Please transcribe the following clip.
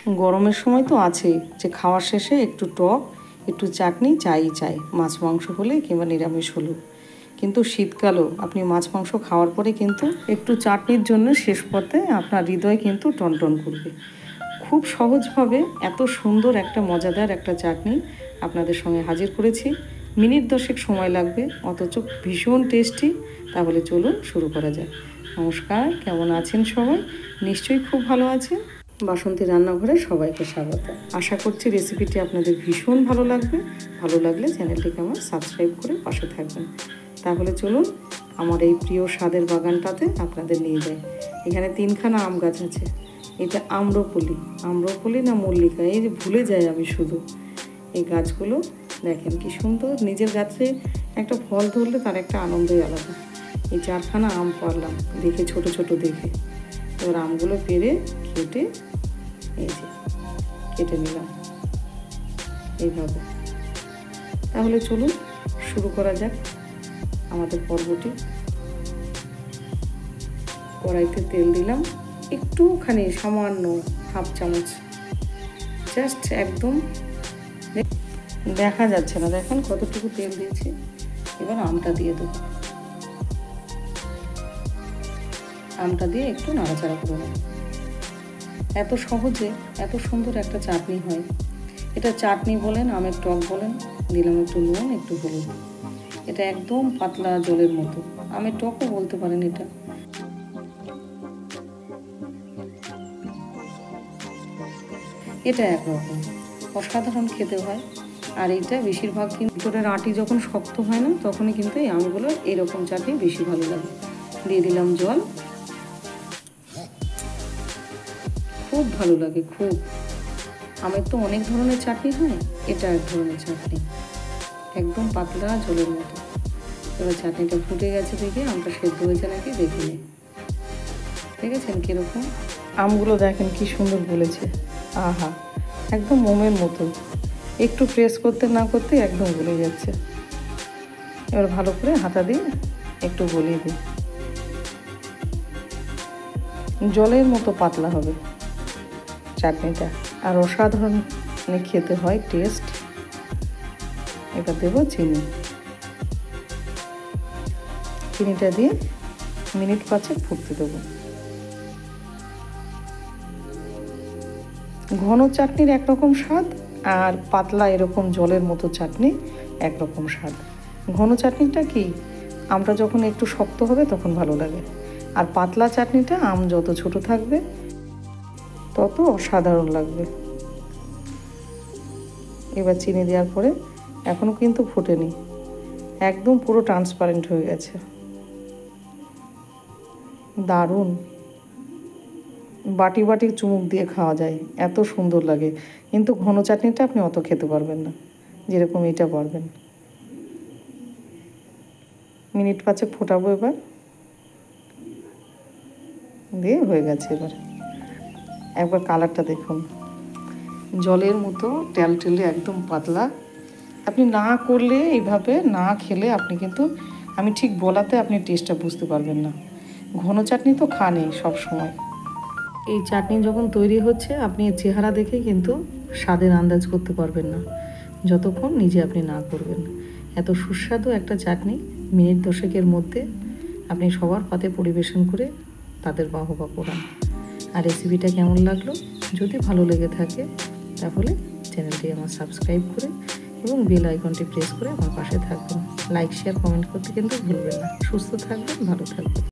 গরমের সময় তো আছেই যে খাওয়ার শেষে একটু টক, একটু চাটনি চাই, মাছ মাংস হলে কিংবা নিরামিষ হলো। কিন্তু শীতকালেও আপনি মাছ মাংস খাওয়ার পরে কিন্তু একটু চাটনির জন্য শেষ পথে আপনার হৃদয় কিন্তু টনটন করবে। খুব সহজভাবে এত সুন্দর একটা মজাদার একটা চাটনি আপনাদের সঙ্গে হাজির করেছি। মিনিট 10 সময় লাগবে, অথচ ভীষণ টেস্টি। তাহলে চলুন শুরু করা যাক। নমস্কার, কেমন আছেন সবাই? নিশ্চয়ই খুব ভালো আছেন। বাসন্তী রান্নাঘরে সবাইকে স্বাগত। আশা করছি রেসিপিটি আপনাদের ভীষণ ভালো লাগবে। ভালো লাগলে চ্যানেলটিকে আমার সাবস্ক্রাইব করে পাশে থাকবেন। তাহলে চলুন আমার এই প্রিয় স্বাদের বাগানটাতে আপনাদের নিয়ে যাই। এখানে 3খানা আম গাছ আছে। এটা আম্রপলি না মল্লিকা, এই যে ভুলে যাই আমি শুধু। এই গাছগুলো দেখেন কি সুন্দর, নিজের গাছে একটা ফল ধরলে তার একটা আনন্দই আলাদা। এই 4খানা আম পারলাম দেখে, ছোট ছোট দেখে। এবার আমগুলো পেরে কেটে এই যে কেটে নিলাম এইভাবে। তাহলে চলুন শুরু করা যাক আমাদের পর্বটি। কড়াইতে তেল দিলাম একটুখানি, সামান্য হাফ চামচ, জাস্ট একদম দেখা যাচ্ছে না, দেখেন কতটুকু তেল দিয়েছি। এবার আমটা দিয়ে দেবো, আমটা দিয়ে একটু নাড়াচাড়া করে নেব। এত সহজে এত সুন্দর একটা চাটনি হয়। এটা চাটনি বলেন, আমের টক বলেন। দিলাম একটু নুন, একটু হলুদ। এটা একদম পাতলা জলের মতো, আমের টকও বলতে পারেন এটা। এটা একরকম অসাধারণ খেতে হয়। আর এইটা বেশিরভাগ কিন্তু ভিতরের আটি যখন শক্ত হয় না, তখনই কিন্তু এই আমগুলো এরকম চাটনি বেশি ভালো লাগে। দিয়ে দিলাম জল, খুব ভালো লাগে খুব। আমের তো অনেক ধরনের চাটনি হয়, এটা এক ধরনের চাটনি, একদম পাতলা জলের মতো। এবার চাটনিটা ফুটে গেছে দেখে, আমটা সেদ্ধ হয়েছে নাকি দেখে নিই। দেখেছেন কীরকম আমগুলো, দেখেন কি সুন্দর গলেছে। আহা, একদম মোমের মতো, একটু প্রেস করতে না করতে একদম গলে যাচ্ছে। এবার ভালো করে হাতা দিয়ে একটু গলিয়ে দিই। জলের মতো পাতলা হবে চাটনিটা, আর অসাধারণ খেতে হয়, টেস্ট। এবার দেবো চিনি। চিনিটা দিয়ে মিনিট 5 ফুটতে দেবো। ঘন চাটনির একরকম স্বাদ, আর পাতলা এরকম জলের মতো চাটনি একরকম স্বাদ। ঘন চাটনিটা কি, আমটা যখন একটু শক্ত হবে তখন ভালো লাগে। আর পাতলা চাটনিটা আম যত ছোট থাকবে তত অসাধারণ লাগবে। এবার চিনি দেওয়ার পরে এখনও কিন্তু ফোটেনি, একদম পুরো ট্রান্সপারেন্ট হয়ে গেছে। দারুণ, বাটি বাটি চুমুক দিয়ে খাওয়া যায়, এত সুন্দর লাগে। কিন্তু ঘন চাটনিটা আপনি অত খেতে পারবেন না যেরকম এটা পারবেন। মিনিট 5 ফোটাবো এবার, দিয়ে হয়ে গেছে। এবার একবার কালারটা দেখুন, জলের মতো টেলটেলে, একদম পাতলা। আপনি না করলে, এইভাবে না খেলে আপনি কিন্তু, আমি ঠিক বলাতে আপনি টেস্টটা বুঝতে পারবেন না। ঘন চাটনি তো খানই সব সময়। এই চাটনি যখন তৈরি হচ্ছে, আপনি চেহারা দেখে কিন্তু স্বাদের আন্দাজ করতে পারবেন না যতক্ষণ নিজে আপনি না করবেন। এত সুস্বাদু একটা চাটনি মিনিট 10 মধ্যে আপনি সবার পাতে পরিবেশন করে তাদের বাহবা করান। আর রেসিপিটা কেমন লাগলো, যদি ভালো লেগে থাকে তাহলে চ্যানেলটি আমার সাবস্ক্রাইব করে এবং বেল আইকনটি প্রেস করে আমার পাশে থাকবেন। লাইক, শেয়ার, কমেন্ট করতে কিন্তু ভুলবেন না। সুস্থ থাকবেন, ভালো থাকবেন।